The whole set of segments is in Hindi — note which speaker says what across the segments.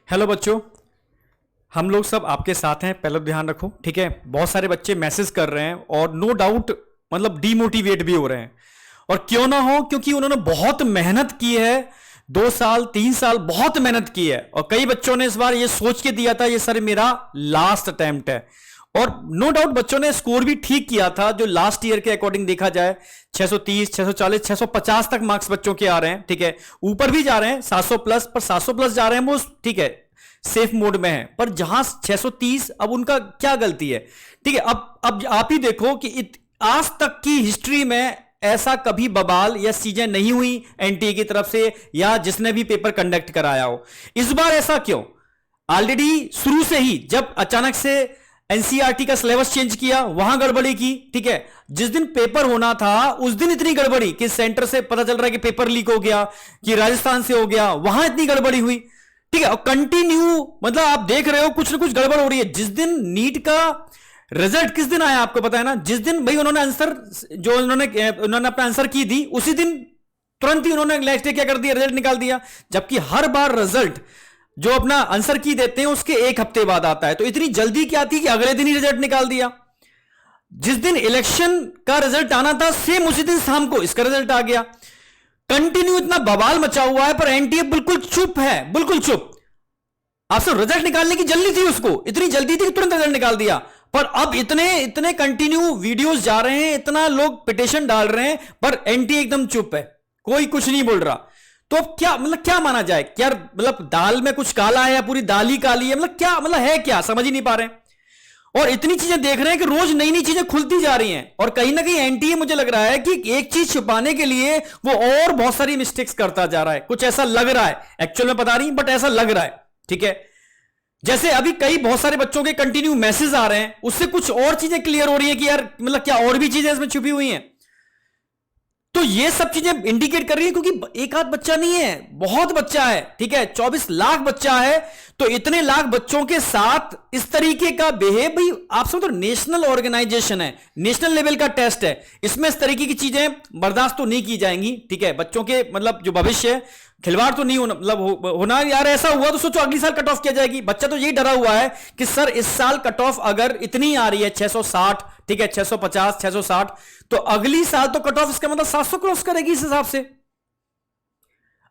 Speaker 1: हेलो बच्चों, हम लोग सब आपके साथ हैं। पहले तो ध्यान रखो, ठीक है। बहुत सारे बच्चे मैसेज कर रहे हैं और नो डाउट मतलब डीमोटिवेट भी हो रहे हैं। और क्यों ना हो, क्योंकि उन्होंने बहुत मेहनत की है। 2 साल 3 साल बहुत मेहनत की है। और कई बच्चों ने इस बार ये सोच के दिया था ये सर मेरा लास्ट अटेम्प्ट है। और नो डाउट बच्चों ने स्कोर भी ठीक किया था। जो लास्ट ईयर के अकॉर्डिंग देखा जाए 630, 640, 650 तक मार्क्स बच्चों के आ रहे हैं, ठीक है। ऊपर भी जा रहे हैं 700 प्लस, पर 700 प्लस जा रहे हैं वो, ठीक है, सेफ मोड में है। पर जहां 630, अब उनका क्या गलती है, ठीक है। अब आप ही देखो कि आज तक की हिस्ट्री में ऐसा कभी बवाल या चीजें नहीं हुई एनटीए की तरफ से या जिसने भी पेपर कंडक्ट कराया हो। इस बार ऐसा क्यों? ऑलरेडी शुरू से ही जब अचानक से एनसीईआरटी का सिलेबस चेंज किया वहां गड़बड़ी की, ठीक है। जिस दिन पेपर होना था उस दिन इतनी गड़बड़ी कि सेंटर से पता चल रहा है कि पेपर लीक हो गया, कि राजस्थान से हो गया, वहां इतनी गड़बड़ी हुई, ठीक है। और कंटिन्यू मतलब आप देख रहे हो कुछ ना कुछ गड़बड़ हो रही है। जिस दिन नीट का रिजल्ट किस दिन आया आपको पता है ना? जिस दिन भाई उन्होंने आंसर जो उन्होंने अपना आंसर की दी उसी दिन तुरंत ही उन्होंने नेक्स्ट डे क्या कर दिया, रिजल्ट निकाल दिया। जबकि हर बार रिजल्ट जो अपना आंसर की देते हैं उसके 1 हफ्ते बाद आता है। तो इतनी जल्दी क्या थी कि अगले दिन ही रिजल्ट निकाल दिया। जिस दिन इलेक्शन का रिजल्ट आना था सेम उसी दिन शाम को इसका रिजल्ट आ गया। कंटिन्यू इतना बवाल मचा हुआ है, पर एनटीए बिल्कुल चुप है, बिल्कुल चुप। आपसे रिजल्ट निकालने की जल्दी थी, उसको इतनी जल्दी थी कि तुरंत रिजल्ट निकाल दिया। पर अब इतने इतने कंटिन्यू वीडियोस जा रहे हैं, इतना लोग पिटिशन डाल रहे हैं, पर एनटीए एकदम चुप है, कोई कुछ नहीं बोल रहा। तो अब क्या मतलब क्या माना जाए? क्या मतलब दाल में कुछ काला है या पूरी दाल ही काली है? मतलब क्या मतलब है क्या, समझ ही नहीं पा रहे हैं। और इतनी चीजें देख रहे हैं कि रोज नई नई चीजें खुलती जा रही हैं। और कहीं ना कहीं एनटीए मुझे लग रहा है कि एक चीज छुपाने के लिए वो और बहुत सारी मिस्टेक्स करता जा रहा है। कुछ ऐसा लग रहा है, एक्चुअल में पता नहीं, बट ऐसा लग रहा है, ठीक है। जैसे अभी कई बहुत सारे बच्चों के कंटिन्यू मैसेज आ रहे हैं, उससे कुछ और चीजें क्लियर हो रही है कि यार मतलब क्या और भी चीजें इसमें छुपी हुई हैं। तो ये सब चीजें इंडिकेट कर रही है, क्योंकि एक आध बच्चा नहीं है, बहुत बच्चा है, ठीक है। 24 लाख बच्चा है। तो इतने लाख बच्चों के साथ इस तरीके का बिहेव, भाई आप समझो नेशनल ऑर्गेनाइजेशन है, नेशनल लेवल का टेस्ट है, इसमें इस तरीके की चीजें बर्दाश्त तो नहीं की जाएंगी, ठीक है। बच्चों के मतलब जो भविष्य है, खिलवाड़ तो नहीं होना, मतलब होना। यार ऐसा हुआ तो सोचो अगली साल कट ऑफ किया जाएगी। बच्चा तो यही डरा हुआ है कि सर इस साल कट ऑफ अगर इतनी आ रही है 660, ठीक है, 650, 660, तो अगली साल तो कट ऑफ इसका मतलब 700 क्रॉस करेगी इस हिसाब से।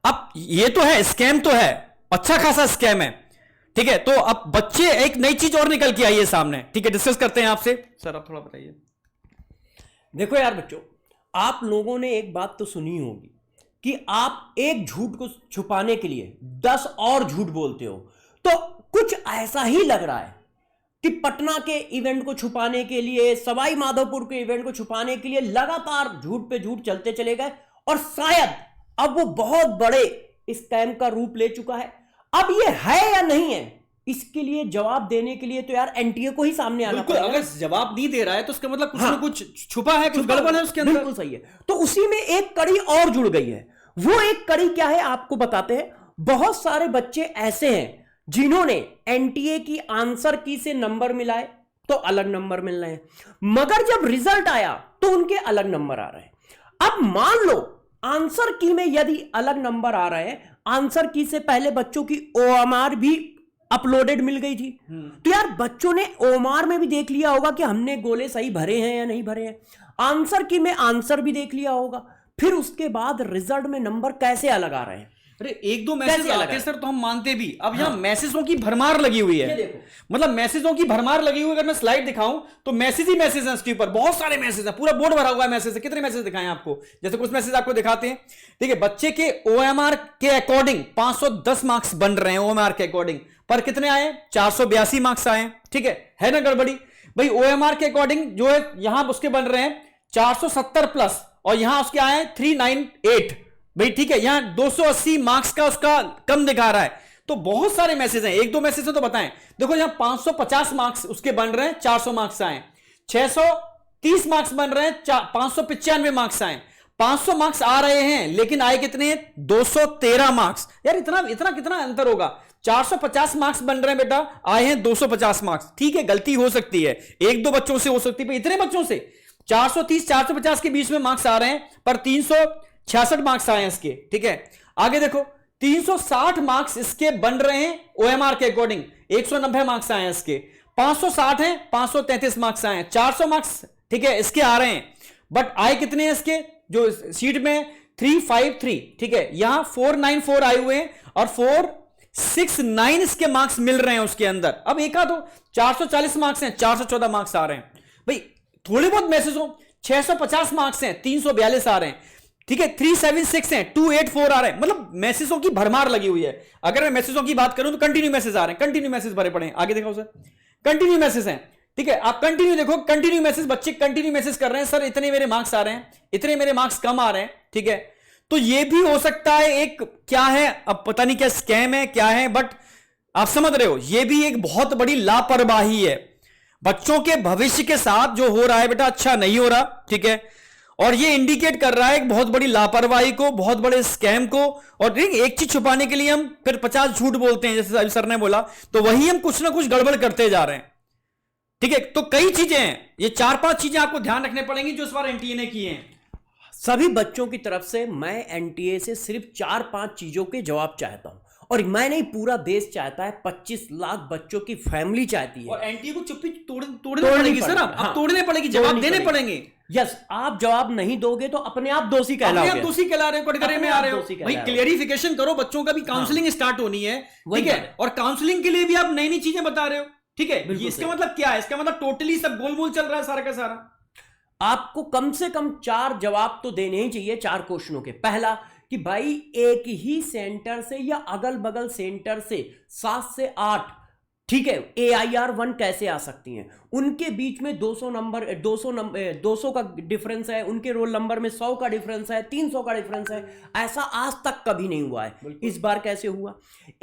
Speaker 1: अब ये तो है, स्कैम तो है, अच्छा खासा स्कैम है, ठीक है। तो अब बच्चे एक नई चीज और निकल के आई है सामने, ठीक है। डिस्कस करते हैं आपसे। सर आप थोड़ा बताइए।
Speaker 2: देखो यार बच्चों, आप लोगों ने एक बात तो सुनी होगी कि आप एक झूठ को छुपाने के लिए 10 और झूठ बोलते हो। तो कुछ ऐसा ही लग रहा है कि पटना के इवेंट को छुपाने के लिए, सवाई माधोपुर के इवेंट को छुपाने के लिए लगातार झूठ पे झूठ चलते चले गए, और शायद अब वो बहुत बड़े स्कैम का रूप ले चुका है। अब ये है या नहीं है, इसके लिए जवाब देने के लिए तो यार एनटीए को ही सामने आना पड़ेगा।
Speaker 1: अगर जवाब नहीं दे रहा है तो उसका मतलब कुछ ना कुछ छुपा है, कुछ गड़बड़ है उसके अंदर।
Speaker 2: बिल्कुल सही है। तो उसी में एक कड़ी और जुड़ गई है। वो एक कड़ी क्या है आपको बताते हैं। बहुत सारे बच्चे ऐसे हैं जिन्होंने एनटीए की आंसर की से नंबर मिलाए तो अलग नंबर मिल रहे हैं, मगर जब रिजल्ट आया तो उनके अलग नंबर आ रहे हैं। अब मान लो आंसर की में यदि अलग नंबर आ रहे हैं, आंसर की से पहले बच्चों की ओएमआर भी अपलोडेड मिल गई थी, तो यार बच्चों ने ओएमआर में भी देख लिया होगा कि हमने गोले सही भरे हैं या नहीं भरे हैं। आंसर की में आंसर भी देख लिया होगा। फिर उसके बाद रिजल्ट में नंबर कैसे अलग आ रहे हैं?
Speaker 1: अरे एक दो मैसेज आते सर तो हम मानते भी। अब यहाँ मैसेजों की भरमार लगी हुई है, मतलब मैसेजों की भरमार लगी हुई है। अगर मैं स्लाइड दिखाऊं तो मैसेज ही मैसेज है, उसके ऊपर बहुत सारे मैसेज है, पूरा बोर्ड भरा हुआ है मैसेज। कितने मैसेज दिखाएं आपको? जैसे कुछ मैसेज आपको दिखाते हैं, ठीक है। बच्चे के ओएमआर के अकॉर्डिंग 510 मार्क्स बन रहे हैं ओएमआर के अकॉर्डिंग, पर कितने आए? 482 मार्क्स आए, ठीक है ना गड़बड़ी भाई। ओएमआर के अकॉर्डिंग जो है यहां उसके बन रहे हैं 470 प्लस, और यहां उसके आए 398 भाई, ठीक है। यहां 280 मार्क्स का उसका कम दिखा रहा है। तो बहुत सारे मैसेज हैं, एक दो मैसेज तो बताएं। देखो यहां 550 मार्क्स उसके बन रहे हैं, 400 मार्क्स आए। 630 मार्क्स बन रहे हैं, 595 मार्क्स आए। 500 मार्क्स आ रहे हैं लेकिन आए कितने? 213 मार्क्स। यार इतना इतना कितना अंतर होगा? 450 मार्क्स बन रहे हैं बेटा, आए हैं 250 मार्क्स। ठीक है, गलती हो सकती है, एक दो बच्चों से हो सकती है, इतने बच्चों से 430 450 के बीच में मार्क्स आ रहे हैं, पर 366 मार्क्स आए हैं इसके। ठीक है, आगे देखो 360 मार्क्स इसके बन रहे हैं ओएमआर के अकॉर्डिंग, 190 मार्क्स आए हैं इसके, 560 हैं, 533 मार्क्स आए हैं, 400 मार्क्स ठीक है इसके आ रहे हैं। बट आए कितने हैं इसके जो शीट में 353 ठीक है, यहां 494 आए हुए हैं और 469 इसके मार्क्स मिल रहे हैं उसके अंदर। अब एक तो 440 मार्क्स हैं, 414 मार्क्स आ रहे हैं। भाई थोड़े बहुत मैसेज हो, 650 मार्क्स हैं, 342 आ रहे हैं ठीक है, 376 हैं, 284 आ रहे हैं। मतलब मैसेजों की भरमार लगी हुई है। अगर मैं मैसेजों की बात करूं तो कंटिन्यू मैसेज आ रहे हैं, कंटिन्यू मैसेज भरे पड़े हैं। आगे देखो सर, कंटिन्यू मैसेज हैं ठीक है, आप कंटिन्यू देखो, कंटिन्यू मैसेज, बच्चे कंटिन्यू मैसेज कर रहे हैं, सर इतने मेरे मार्क्स आ रहे हैं, इतने मेरे मार्क्स कम आ रहे हैं ठीक है। तो ये भी हो सकता है एक क्या है, अब पता नहीं क्या स्कैम है क्या है, बट आप समझ रहे हो ये भी एक बहुत बड़ी लापरवाही है। बच्चों के भविष्य के साथ जो हो रहा है बेटा अच्छा नहीं हो रहा ठीक है, और ये इंडिकेट कर रहा है एक बहुत बड़ी लापरवाही को, बहुत बड़े स्कैम को। और एक चीज छुपाने के लिए हम फिर 50 झूठ बोलते हैं, जैसे सर ने बोला, तो वही हम कुछ ना कुछ गड़बड़ करते जा रहे हैं ठीक है। तो कई चीजें हैं, ये 4-5 चीजें आपको ध्यान रखने पड़ेंगी जो इस बार एनटीए ने की हैं।
Speaker 2: सभी बच्चों की तरफ से मैं एनटीए से सिर्फ 4-5 चीजों के जवाब चाहता हूं, और मैं नहीं पूरा देश चाहता है, 25 लाख बच्चों की फैमिली चाहती है।
Speaker 1: और एनटीए को चुप्पी तोड़नी पड़ेगी सर, अब तोड़ने पड़ेगी, जवाब देने पड़ेंगे।
Speaker 2: यस, आप जवाब नहीं दोगे तो अपने आप दोषी कहलाओगे,
Speaker 1: अपने आप दोषी कहला रहे हो, कटघरे में आ रहे हो। भाई क्लियरिफिकेशन करो, बच्चों का भी काउंसलिंग स्टार्ट होनी है ठीक है, और काउंसलिंग के लिए भी आप नई नई चीजें बता रहे हो ठीक है। इसका मतलब क्या है, इसका मतलब टोटली सब गोलमोल चल रहा है सारा का सारा।
Speaker 2: आपको कम से कम 4 जवाब तो देने ही चाहिए 4 क्वेश्चनों के। पहला कि भाई एक ही सेंटर से या अगल बगल सेंटर से 7 से 8 ठीक है AIR 1 कैसे आ सकती हैं, उनके बीच में 200 का डिफरेंस है, उनके रोल नंबर में 100 का डिफरेंस है, 300 का डिफरेंस है, ऐसा आज तक कभी नहीं हुआ है। इस बार कैसे हुआ?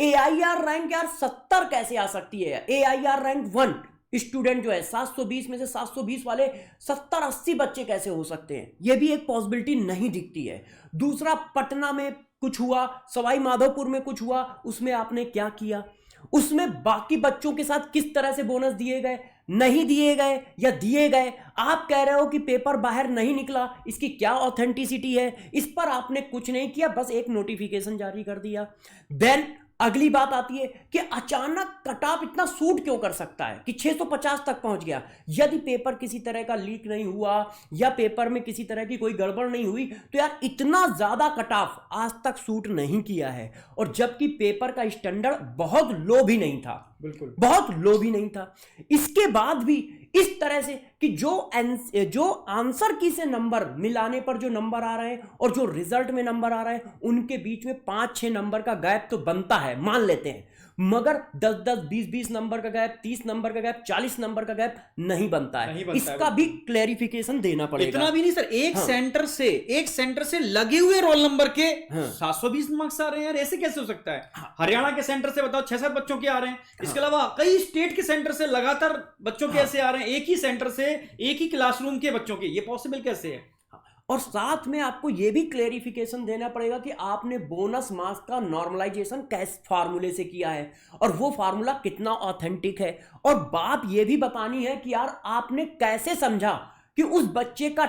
Speaker 2: AIR रैंक यार 70 कैसे आ सकती है? AIR रैंक 1 स्टूडेंट जो है 720 में से 720 वाले 70-80 बच्चे कैसे हो सकते हैं? यह भी एक पॉसिबिलिटी नहीं दिखती है। दूसरा, पटना में कुछ हुआ, सवाई माधोपुर में कुछ हुआ, उसमें आपने क्या किया? उसमें बाकी बच्चों के साथ किस तरह से बोनस दिए गए, नहीं दिए गए या दिए गए? आप कह रहे हो कि पेपर बाहर नहीं निकला, इसकी क्या ऑथेंटिसिटी है? इस पर आपने कुछ नहीं किया, बस एक नोटिफिकेशन जारी कर दिया। देन अगली बात आती है कि अचानक कट ऑफ इतना सूट क्यों कर सकता है कि 650 तक पहुंच गया? यदि पेपर किसी तरह का लीक नहीं हुआ या पेपर में किसी तरह की कोई गड़बड़ नहीं हुई तो यार इतना ज्यादा कट ऑफ आज तक सूट नहीं किया है। और जबकि पेपर का स्टैंडर्ड बहुत लो भी नहीं था, बिल्कुल बहुत लो भी नहीं था। इसके बाद भी इस तरह से कि जो आंसर की से नंबर मिलाने पर जो नंबर आ रहे हैं और जो रिजल्ट में नंबर आ रहे हैं उनके बीच में 5-6 नंबर का गैप तो बनता है, मान लेते हैं, मगर 10-10, 20-20 नंबर का गैप, 30 नंबर का गैप, 40 नंबर का गैप नहीं बनता है। इसका भी क्लैरिफिकेशन देना पड़ेगा।
Speaker 1: इतना भी नहीं सर, एक सेंटर से लगे हुए रोल नंबर के 720 मार्क्स आ रहे हैं यार, ऐसे कैसे हो सकता है? हरियाणा के सेंटर से बताओ 6-7 बच्चों के आ रहे हैं, इसके अलावा कई स्टेट के सेंटर से लगातार बच्चों के ऐसे आ रहे हैं, एक ही सेंटर से एक ही क्लासरूम के बच्चों के, ये पॉसिबल कैसे है?
Speaker 2: और साथ में आपको यह भी क्लेरिफिकेशन देना पड़ेगा कि आपने बोनस मार्क्स का नॉर्मलाइजेशन किस फार्मूले से किया है और वो फार्मूला कितना ऑथेंटिक है। और बात यह भी बतानी है कि यार आपने कैसे समझा कि उस बच्चे का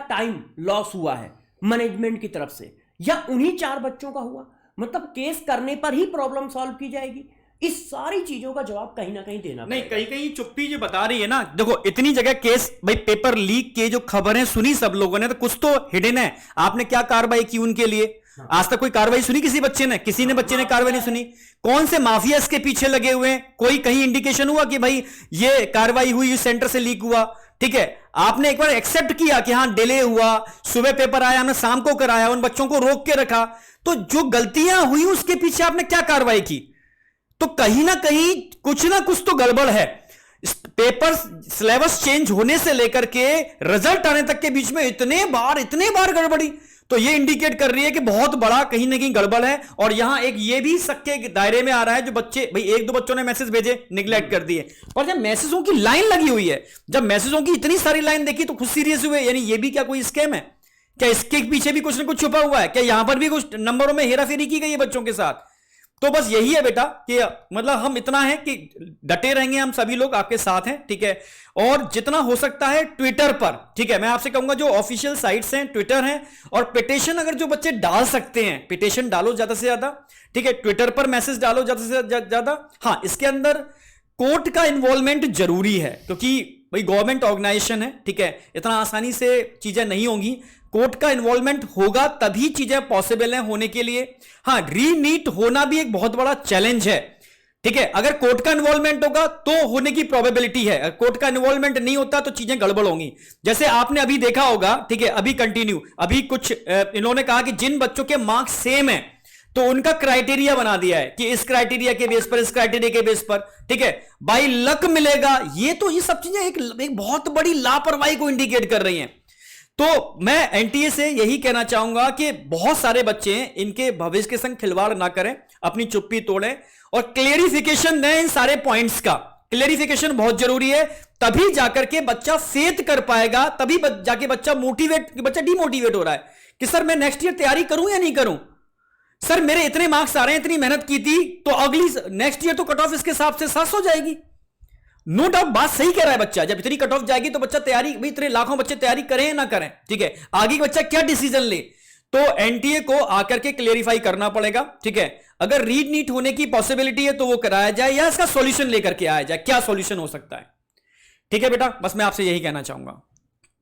Speaker 2: टाइम लॉस हुआ है मैनेजमेंट की तरफ से या उन्हीं 4 बच्चों का हुआ। मतलब केस करने पर ही प्रॉब्लम सॉल्व की जाएगी। इस सारी चीजों का जवाब कहीं ना कहीं देना
Speaker 1: नहीं, कहीं कहीं चुप्पी जो बता रही है ना, देखो इतनी जगह केस, भाई पेपर लीक के जो खबरें सुनी सब लोगों ने, तो कुछ तो हिडन है। आपने क्या कार्रवाई की उनके लिए? आज तक कोई कार्रवाई सुनी किसी बच्चे ने? किसी ने बच्चे ने कार्रवाई नहीं सुनी। कौन से माफिया इसके पीछे लगे हुए हैं? कोई कहीं इंडिकेशन हुआ कि भाई ये कार्रवाई हुई, इस सेंटर से लीक हुआ? ठीक है, आपने एक बार एक्सेप्ट किया कि हां डिले हुआ, सुबह पेपर आया, हमने शाम को कराया, उन बच्चों को रोक के रखा, तो जो गलतियां हुई उसके पीछे आपने क्या कार्रवाई की? तो कहीं ना कुछ तो गड़बड़ है। पेपर सिलेबस चेंज होने से लेकर के रिजल्ट आने तक के बीच में इतने बार गड़बड़ी, तो ये इंडिकेट कर रही है कि बहुत बड़ा कहीं ना कहीं गड़बड़ है। और यहां एक ये भी शक के दायरे में आ रहा है, जो बच्चे, भाई 1-2 बच्चों ने मैसेज भेजे, निगलेक्ट कर दिए, पर जब मैसेजों की लाइन लगी हुई है, जब मैसेजों की इतनी सारी लाइन देखी तो खुद सीरियस हुए। यानी ये भी क्या कोई स्कैम है क्या? इसके पीछे भी कुछ ना कुछ छुपा हुआ है क्या? यहां पर भी कुछ नंबरों में हेराफेरी की गई है बच्चों के साथ? तो बस यही है बेटा कि मतलब हम इतना है कि डटे रहेंगे, हम सभी लोग आपके साथ हैं, ठीक है। और जितना हो सकता है ट्विटर पर, ठीक है, मैं आपसे कहूंगा जो ऑफिशियल साइट्स हैं ट्विटर हैं, और पिटिशन अगर जो बच्चे डाल सकते हैं पिटिशन डालो ज्यादा से ज्यादा, ठीक है। ट्विटर पर मैसेज डालो ज्यादा से ज्यादा। हाँ, इसके अंदर कोर्ट का इन्वॉल्वमेंट जरूरी है, क्योंकि भाई गवर्नमेंट ऑर्गेनाइजेशन है, ठीक है, इतना आसानी से चीजें नहीं होंगी, कोर्ट का इन्वॉल्वमेंट होगा तभी चीजें पॉसिबल है होने के लिए। हाँ, रीनीट होना भी एक बहुत बड़ा चैलेंज है, ठीक है। अगर कोर्ट का इन्वॉल्वमेंट होगा तो होने की प्रोबेबिलिटी है, अगर कोर्ट का इन्वॉल्वमेंट नहीं होता तो चीजें गड़बड़ होंगी। जैसे आपने अभी देखा होगा, ठीक है, अभी कंटिन्यू, अभी कुछ इन्होंने कहा कि जिन बच्चों के मार्क्स सेम है तो उनका क्राइटेरिया बना दिया है कि इस क्राइटेरिया के बेस पर, इस क्राइटेरिया के बेस पर, ठीक है, बाई लक मिलेगा। ये सब चीजें एक बहुत बड़ी लापरवाही को इंडिकेट कर रही हैं। तो मैं एनटीए से यही कहना चाहूंगा कि बहुत सारे बच्चे हैं, इनके भविष्य के संग खिलवाड़ ना करें, अपनी चुप्पी तोड़ें और क्लियरिफिकेशन दें इन सारे पॉइंट्स का। क्लियरिफिकेशन बहुत जरूरी है, तभी जाकर के बच्चा फेथ कर पाएगा, तभी जाके बच्चा डिमोटिवेट हो रहा है कि सर मैं नेक्स्ट ईयर तैयारी करूं या नहीं करूं, सर मेरे इतने मार्क्स आ रहे हैं, इतनी मेहनत की थी, तो अगली नेक्स्ट ईयर तो कट ऑफ इसके हिसाब से 700 जाएगी। नो डाउट बात सही कह रहा है बच्चा, जब इतनी कट ऑफ जाएगी तो बच्चा तैयारी, भाई इतने लाखों बच्चे तैयारी करें ना करें, ठीक है, आगे बच्चा क्या डिसीजन ले, तो एनटीए को आकर के क्लियरिफाई करना पड़ेगा, ठीक है। अगर रीड नीट होने की पॉसिबिलिटी है तो वो कराया जाए या इसका सॉल्यूशन लेकर के आया जाए, क्या सॉल्यूशन हो सकता है, ठीक है बेटा, बस मैं आपसे यही कहना चाहूंगा।